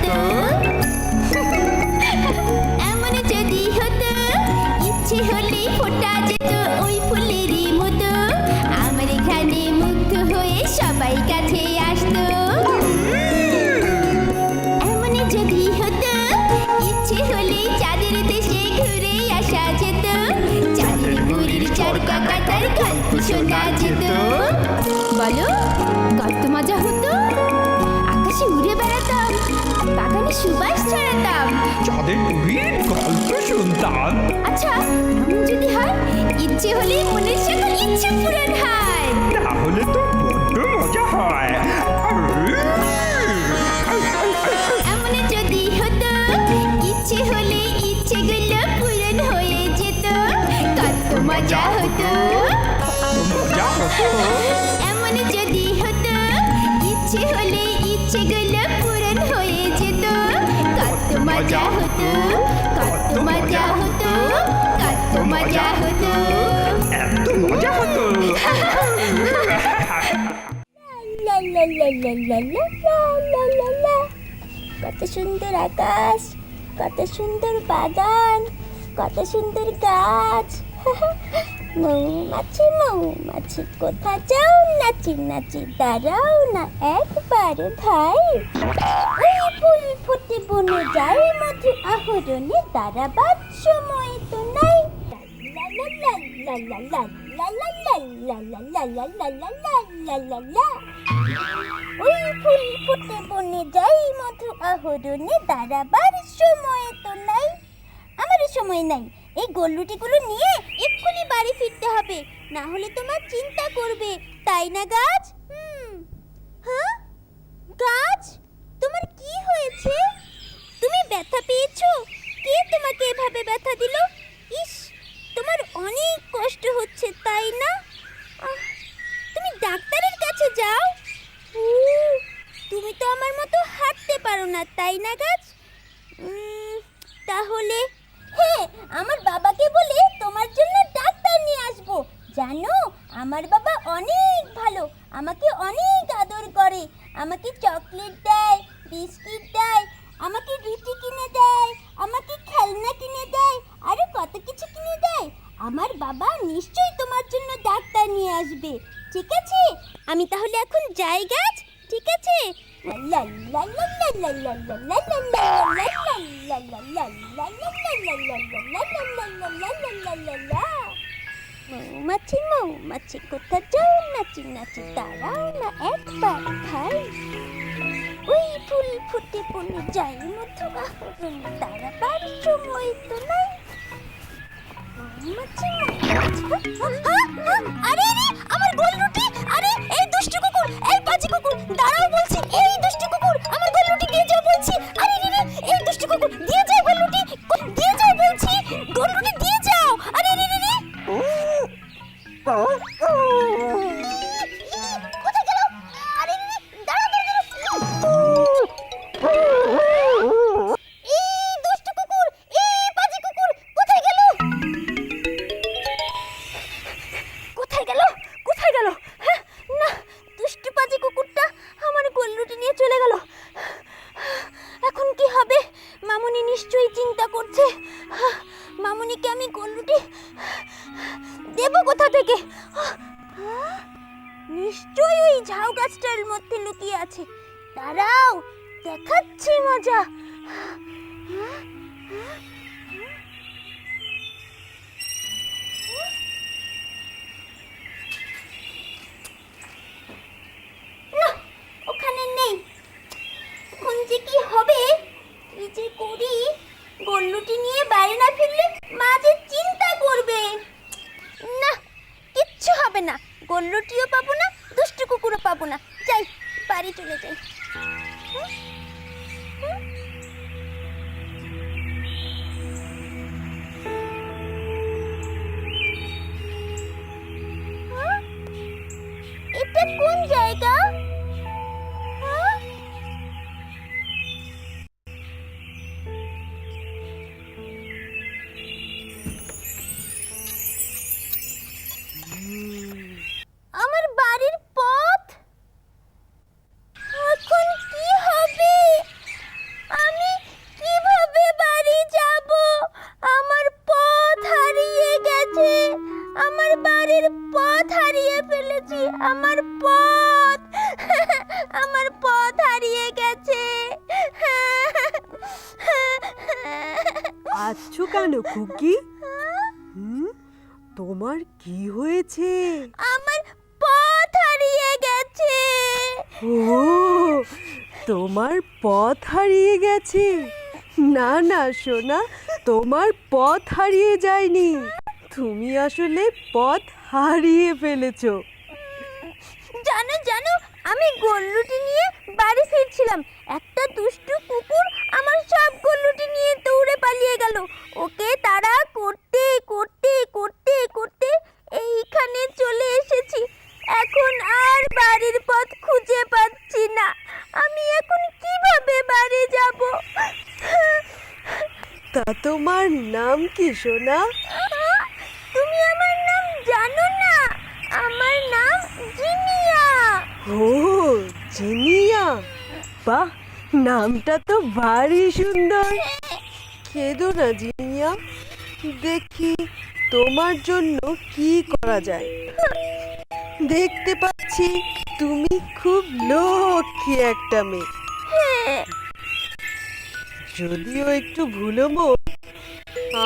হতো এমন যদি হতো ইচ্ছে হলে ফোটা যেত ওই ফুলেরই মতো আমার এখানে মুগ্ধ হয়ে সবাই কাছে আসতো এমন যদি হতো ইচ্ছে হলে চাঁদের দেশে ঘুরে আসা যেত চাঁদের বুড়ির চরকা কাটার গল্প শোনা যেত বলো কত মজা হতো আকাশে উড়ে বেড়াতাম বাগানে সুবাস ছড়াতাম চাঁদের বুড়ির গল্প শুনতাম। আচ্ছা এমন যদি হয় ইচ্ছে হলে মনের সকল ইচ্ছে পূরণ হয় তাহলে তো বড্ড মজা হয়। এমন যদি হতো ইচ্ছে হলে ইচ্ছেগুলো পূরণ হয়ে যেত কত মজা হতো মজা হতো। এমন যদি হতো ইচ্ছে হলে ইচ্ছেগুলো পূরণ হয়ে যেত কত মজা হতো কত মজা হতো কত মজা হতো এত মজা হতো। লা লা লা লা লা লা লা লা লা। কত সুন্দর আকাশ, কত সুন্দর বাগান, কত সুন্দর গাছ। মৌমাছি মৌমাছি কোথা যাও নাচি নাচি দাঁড়াও না একবার ভাই ওই ফুল ফুটে বনে যাই মধু আহরণে দাঁড়াবার সময় তো নাই লা লা লা লা লা লা লা লা লা লা লা লা লা লা লা লা লা। ওই ফুল ফুটে বনে যাই মধু আহরণে দাঁড়াবার সময় তো নাই আমারও সময় নাই এই গোলরুটিগুলো নিয়ে এক্ষুনি বাড়ি ফিরতে হবে না হলে তোমার চিন্তা করবে তাই না গাছ হ্যাঁ গাছ তোমার কি হয়েছে তুমি ব্যথা পেয়েছো কে তোমাকে এভাবে ব্যথা দিল ইস তোমার অনেক কষ্ট হচ্ছে তাই না তুমি ডাক্তারের কাছে যাও তুমি তো আমার মতো হাঁটতে পারো না তাই না গাছ তাহলে হ্যাঁ আমার বাবাকে বলে তোমার জন্য ডাক্তার নিয়ে আসবো জানো আমার বাবা অনেক ভালো আমাকে অনেক আদর করে আমাকে চকলেট দেয় বিস্কিট দেয় আমাকে রুটি কিনে দেয় আমাকে খেলনা কিনে দেয় আরো কত কিছু কিনে দেয় আমার বাবা নিশ্চয়ই তোমার জন্য ডাক্তার নিয়ে আসবে ঠিক আছে আমি তাহলে এখন যাই গাছ ঠিক আছে লা লা লা লা লা লা লা লা লা লা লা লা লা লা মৌমাছি মৌমাছি কোথা যাও নাচি নাচি দাঁড়াও না একবার ভাই ওই ফুল ফুটে বনে যাই মধু আহরণে দাঁড়াবার সময় তো নাই মৌমাছি আরে রে আমার গোলরুটি আরে এই দুষ্টু কুকুর এই পাজি কুকুর দাঁড়াও বলছি এই দুষ্টু কুকুর আমার গোলরুটি দিয়ে যাও বলছি আরে রে এই দুষ্টু কুকুর দিয়ে যাও গোলরুটি দিয়ে যাও বলছি গোলরুটি দিয়ে যাও আরে রে রে কোথায় গেল আরে রে দাঁড়াও এই দুষ্টু কুকুর এই পাজি কুকুর কোথায় গেল কোথায় গেল কোথায় গেল হ্যাঁ না দুষ্টু পাজি কুকুরটা আমার গোলরুটি নিয়ে চলে গেল এখন কি হবে মামুনি নিশ্চয়ই চিন্তা করছে মামুনিকে আমি গোলরুটি দেব কোথা থেকে নিশ্চয়ই ওই ঝাউ গাছটার মধ্যে লুকিয়ে আছে দাঁড়াও দেখাচ্ছি মজা না ওখানে নেই এখন যে কি হবে কি যে করি গোলরুটি নিয়ে বাড়ি না ফিরলে মা যে চিন্তা করবে না কিচ্ছু হবে না গোলরুটিও পাবো না দুষ্টু কুকুরও পাবো না যাই বাড়ি চলে যাই এটা কোন জায়গা আমার বাড়ির পথ এখন কি হবে কেন খুকি? তোমার কি হয়েছে? আমার পথ হারিয়ে গেছে। ও, তোমার পথ হারিয়ে গেছে? না না সোনা, তোমার পথ হারিয়ে যায়নি, তুমি আসলে পথ হারিয়ে ফেলেছো। জানো জানো, আমি গোল্লুটি নিয়ে বাড়ি ফিরছিলাম, একটা দুষ্টু কুকুর আমার সব গোল্লুটি নিয়ে দৌড়ে পালিয়ে গেল। ওকে তাড়া করতে করতে করতে করতে এইখানে চলে এসেছি। এখন আর বাড়ির পথ খুঁজে পাচ্ছি না। আমি এখন কিভাবে বাড়ি যাব? তা তোমার নাম কি সোনা? তুমি আমার নাম জানো না? আমার নাম জিনিয়া। ও, জিনিয়া, বাহ, নামটা তো ভারী সুন্দর। কেঁদো না জিনিয়া, দেখি তোমার জন্য কি করা যায়। দেখতে পাচ্ছি তুমি খুব লক্ষ্মী একটা মেয়ে, যদিও একটু ভুলো মন।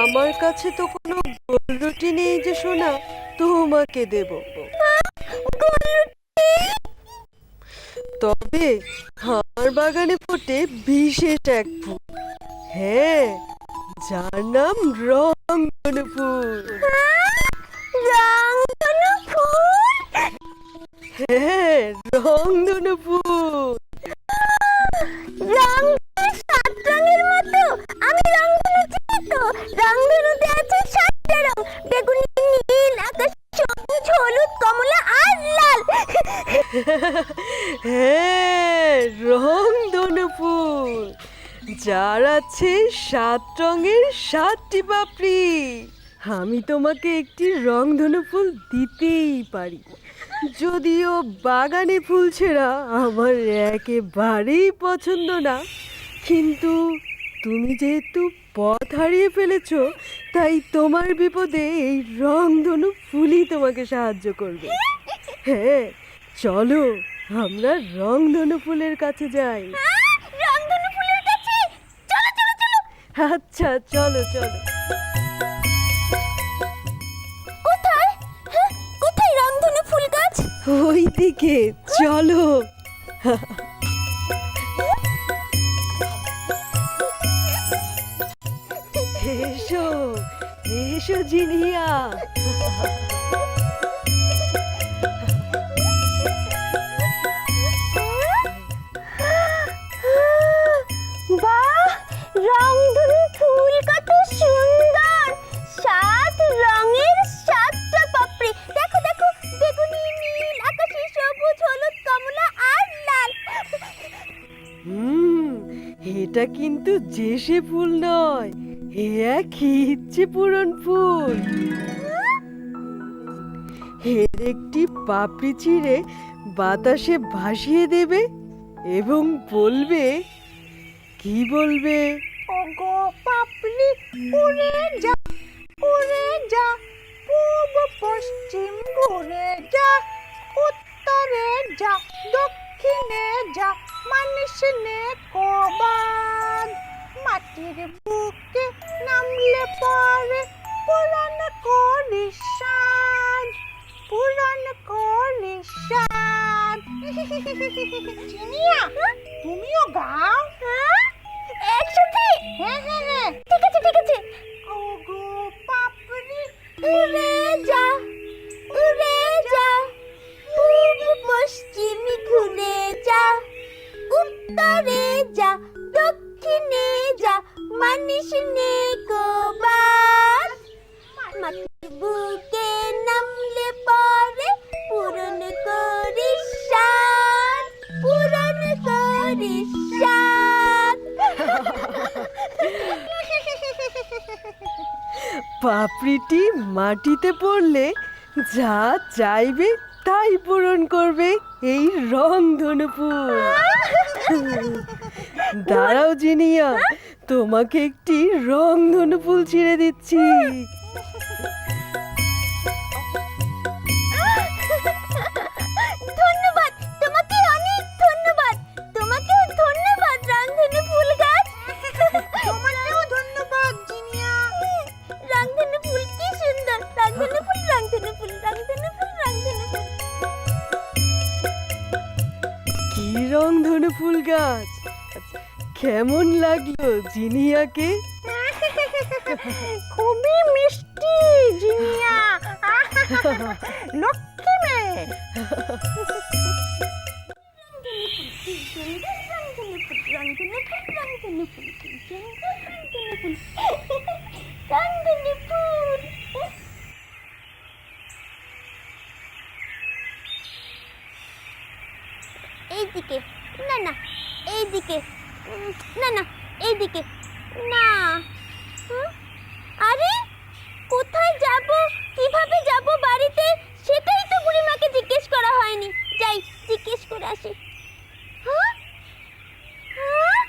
আমার কাছে তো কোনো গোলরুটি নেই যে সোনা তোমাকে দেব, তবে আমার বাগানে ফোটে বিশেষ এক ফুল, হ্যাঁ, যার নাম রংধনু ফুল। রংধনু ফুল? হ্যাঁ, রংধনু ফুল। রংধনু সাত রঙের মতো? আমি রংধনু চিনি তো। রংধনুতে আছে 7টা রং, বেগুনি, নীল, আকাশ, সবুজ, হলুদ, কমলা আর লাল। হ্যাঁ, রংধনু ফুল, যার আছে 7 রঙের 7টি পাপড়ি। আমি তোমাকে একটি রংধনু ফুল দিতেই পারি, যদিও বাগানে ফুল ছেঁড়া আমার একেবারেই পছন্দ না। কিন্তু তুমি যেহেতু পথ হারিয়ে ফেলেছো, তাই তোমার বিপদে এই রংধনু ফুলই তোমাকে সাহায্য করবে। হ্যাঁ, চলো আমরা রংধনু ফুলের কাছে যাই। রংধনু ফুলের কাছে? চলো চলো চলো। আচ্ছা, চলো চলো। কোথায়? হ্যাঁ, কোথায় রংধনু ফুল গাছ? ওই দিকে চলো। এসো এসো জিনিয়া। বাহ, রংধনু ফুল কত সুন্দর! 7 রঙের 7টা পাপড়ি। দেখো দেখো, বেগুনি, নীল, আকাশি, সবুজ, হলুদ, কমলা আর লাল। এটা কিন্তু জেসে ফুল নয়, এ এক ইচ্ছে পূরণ ফুল। এর একটি পাপড়ি ছিঁড়ে বাতাসে ভাসিয়ে দেবে এবং বলবে, কি বলবে? ওগো পাপড়ি উড়ে যা, উড়ে যা, পূব পশ্চিম ঘুরে যা, উত্তরে যা, দক্ষিণে যা, মানুষ নে কবাদ। মাটির বুকে নামলে পরে পূরণ করিস সাধ, পূরণ করিস সাধ। চিনিয়া, তুমিও গাও। হ্যাঁ, একসাথে? হ্যাঁ হ্যাঁ হ্যাঁ, ঠিক আছে ঠিক আছে। ওগো পাপড়ি উড়ে যা, উড়ে যা, পূব পশ্চিম ঘুরে যা, উত্তরে যা, দক্ষিণে যা, মানিস নে কবাদ। মাটির বুকে নামলে পরে পূরণ করিস সাধ, পূরণ করিস সাধ। পাপড়িটি মাটিতে পড়লে যা চাইবে তাই পূরণ করবে এই রংধনু ফুল। দাঁড়াও জিনিয়া, তোমাকে একটি রংধনু ফুল ছিঁড়ে দিচ্ছি। ধন্যবাদ, তোমাকে অনেক ধন্যবাদ। তোমাকেও ধন্যবাদ রংধনু ফুল গাছ। তোমাকেও ধন্যবাদ জিনিয়া। গাছ। কেমন লাগলো জিনিয়াকে? খুবই মিষ্টি জিনিয়া, লক্ষ্মী মেয়ে। এইদিকে না, না এইদিকে, না না এইদিকে না। আরে কোথায় যাব, কিভাবে যাব বাড়িতে, সেটাই তো বুড়িমাকে জিজ্ঞেস করা হয়নি। যাই জিজ্ঞেস করে আসি। হ্যাঁ? হ্যাঁ?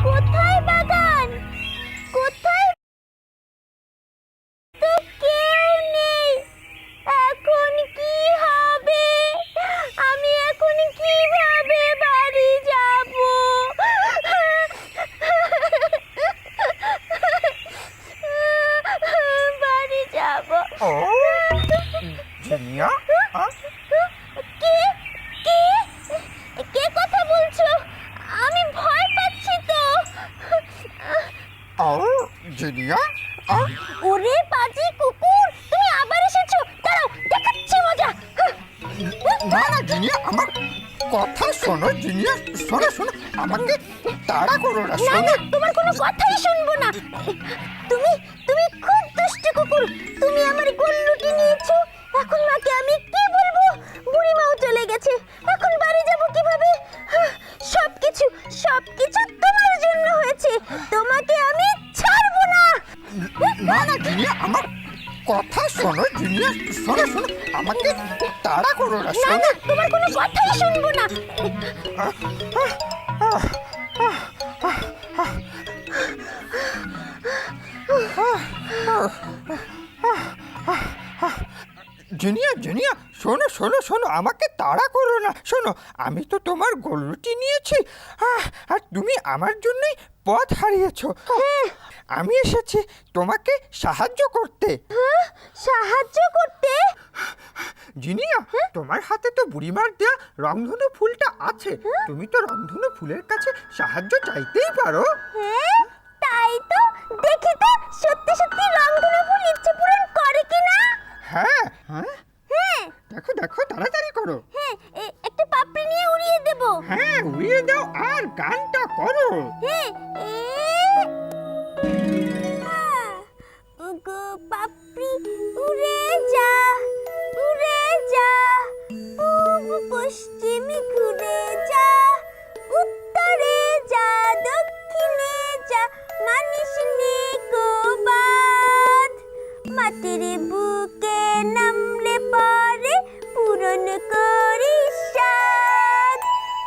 কোথায় বাগান, কোথায়? তো কেউ নেই। এখন কি হবে, আমি এখন কিভাবে বাড়ি যাব? বাড়ি যাব। ও জিনিয়া, কে কে কে কথা বলছো? আমি ভয় পাচ্ছি তো। ও জিনিয়া, ওরে পাজি কুকুর, তুমি আবার এসেছো। দাঁড়াও, দেখাচ্ছি মজা। না না জিনিয়া, আমার কথা শোনো জিনিয়া, শোনো শোনো, আমাকে তাড়া করো না, না শোনো। না, তোমার কোনো কথাই শুনবো না। তুমি তুমি খুব দুষ্ট কুকুর। তুমি আমার গোল্লুটি নিয়েছো। এখন মাকে আমি কি বলবো? বুড়িমাও চলে গেছে। এখন বাড়ি যাব কিভাবে? সবকিছু সবকিছু তোমার জন্য হয়েছে। তোমাকে আমি ছাড়বো না। না না জিনিয়া, আমার কথা শোনো জিনিয়া, শোনো শোনো, আমাকে তাড়া করো না, না শোনো। না, তোমার কোনো কথাই শুনবো না। জিনিয়া জিনিয়া, শোনো শোনো শোনো, আমাকে তাড়া করো না, শোনো। আমি তো তোমার গোলরুটি নিয়েছি, আর তুমি আমার জন্যই পথ হারিয়েছো। আমি এসেছি তোমাকে সাহায্য করতে। সাহায্য করতে? জিনিয়া, তোমার হাতে তো বুড়িমার দেয়া রংধনু ফুলটা আছে, তুমি তো রংধনু ফুলের কাছে সাহায্য চাইতেই পারো। হ্যাঁ, তাই তো। দেখি তো সত্যি সত্যি রংধনু ফুল ইচ্ছে পূরণ করে কিনা। হ্যাঁ হ্যাঁ, হ্যাঁ দেখো দেখো, তাড়াতাড়ি করো। হ্যাঁ, একটা পাপড়ি নিয়ে উড়িয়ে দেব। হ্যাঁ, উড়িয়ে দাও আর গানটা করো। হ্যাঁ, ওগো পাপড়ি উড়ে যা, উড়ে যা, পূব পশ্চিম ঘুরে যা, উত্তরে যা, দক্ষিণে যা, মানিস নে কো বাদ। মাটির বুকে নামলে পরে পূরণ করিস সাধ,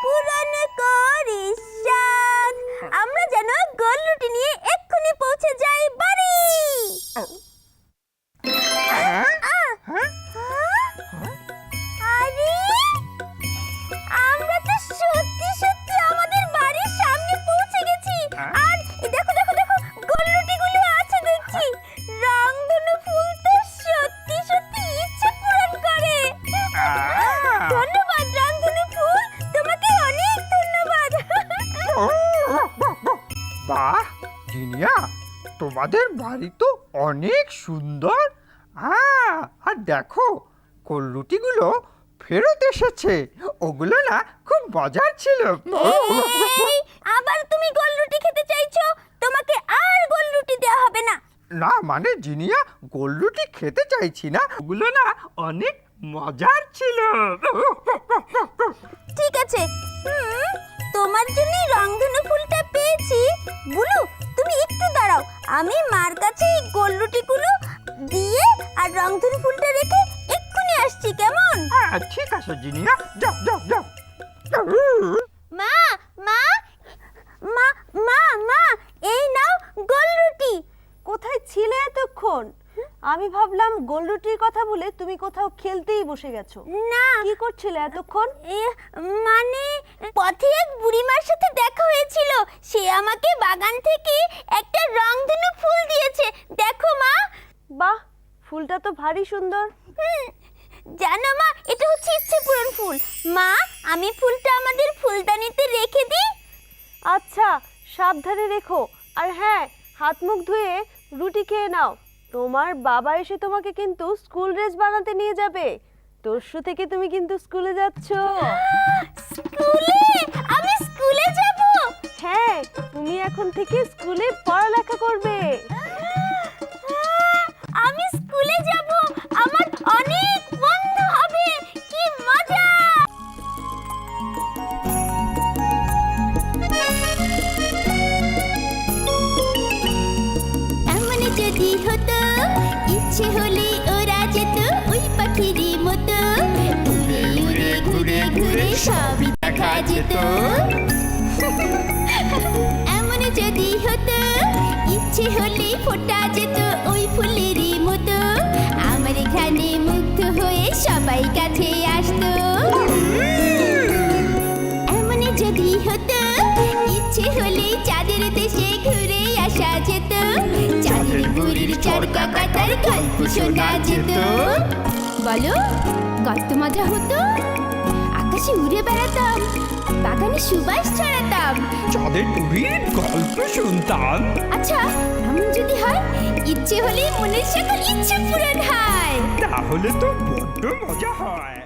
পূরণ করিস সাধ। আমরা যেন গোলরুটি নিয়ে এক্ষুনি পৌঁছে যাই বাড়ি। আরে আমরা তো সত্যি সত্যি আমাদের বাড়ির সামনে পৌঁছে গেছি। আর এই দেখো দেখো দেখো, গোলরুটিগুলো আছে দেখছি। রংধনু ফুল তো সত্যি সত্যি ইচ্ছে পূরণ করে। ধন্যবাদ রংধনু ফুল, তোমাকে অনেক ধন্যবাদ। বাহ জিনিয়া, তোমাদের বাড়ি তো অনেক সুন্দর। আর দেখো, গোলরুটিগুলো ফেরত এসেছে, ওগুলো না খুব মজার ছিল। এই, আবার তুমি গোলরুটি খেতে চাইছো? তোমাকে আর গোলরুটি দেওয়া হবে না। না মানে জিনিয়া, গোলরুটি খেতে চাইছি না, ওগুলো না অনেক মজার ছিল। ঠিক আছে, তোমার জন্যই রংধনু ফুলটা পেয়েছি। বুলু, তুমি একটু দাঁড়াও, আমি মার কাছে এই গোলরুটিগুলো দিয়ে আর রংধনু ফুলটা রেখে এক্ষুনি আসছি, কেমন? ঠিক আছে জিনিয়া, যাও যাও যাও। মা মা মা মা মা, এই নাও গোলরুটি। কোথায় ছিলে এতক্ষণ? আমি ভাবলাম গোলরুটির কথা বলে তুমি কোথাও খেলতেই বসে গেছো। না, কি করছিলে এতক্ষণ? মানে পথে এক বুড়িমার সাথে দেখা হয়েছিল, সে আমাকে বাগান থেকে একটা রংধনু ফুল দিয়েছে। দেখো মা। বাহ, ফুলটা তো ভারী সুন্দর। জানো মা, এটা হচ্ছে ইচ্ছে পূরণ ফুল। মা, আমি ফুলটা আমাদের ফুলদানিতে রেখে দিই। আচ্ছা, সাবধানে রেখো। আর হ্যাঁ, হাত মুখ ধুয়ে রুটি খেয়ে নাও। তোমার বাবা এসে তোমাকে কিন্তু স্কুল ড্রেস বানাতে নিয়ে যাবে। তরশু থেকে তুমি কিন্তু স্কুলে যাচ্ছ। স্কুলে? আমি স্কুলে যাব? হ্যাঁ, তুমি এখন থেকে স্কুলে পড়ালেখা করবে। আমি স্কুলে যাব, আমার অনেক বন্ধু হবে, কি মজা! এমন যদি হতো ইচ্ছে হলে ওরা যেত ওই পাখিরই মতো উড়ে উড়ে ঘুরে ঘুরে সবই দেখা যেত। এমন যদি হতো ইচ্ছে হলে ফোটা যেত ওই ফুলেরই মতো আমার এখানে মুগ্ধ হয়ে সবাই কাছে আসতো। এমন যদি হতো ইচ্ছে হলে চাঁদের দেশে ঘুরে আসা যেত চাঁদের বুড়ির চরকা কাটার গল্প শোনা যেত। বলো কত মজা হতো, আকাশে উড়ে বেড়াতাম, বাগানে সুবাস ছড়াতাম, চাঁদের বুড়ির গল্প শুনতাম। আচ্ছা এমন যদি হয় ইচ্ছে হলে মনের সকল ইচ্ছে পূরণ হয়। তাহলে তো বড্ড মজা হয়।